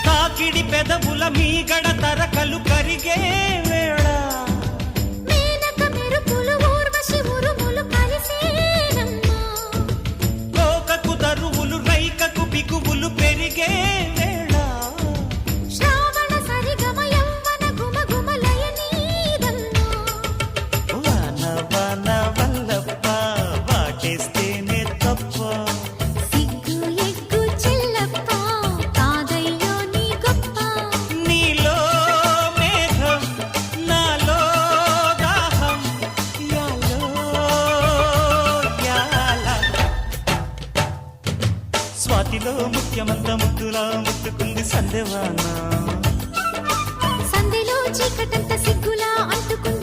తాకిడి పెదవుల మీగడ తరకలు కరిగే వేళ మేనక మెరుపులు ఊర్వశి ఉరుములు కలిసేనమ్మా కోకకు దరువులు రైకకు బిగువులు పెరిగే వేళ శ్రావణ సరిగమ యవ్వన గుమగుమలయ నీదమ్మా వాన వాన వల్లప్ప వాటేస్తేనే తప్ప సిగ్గు ఎగ్గు చెల్లప్ప కాదయ్యో నీ గొప్ప నీలో మేఘం నాలో దాహం యాలో యాల స్వాతిలో ముఖ్యమంత ముద్దులా ముట్టుకుంది సందేవాన సందెలో చీకటంత సిగ్గులా అంటుకుంది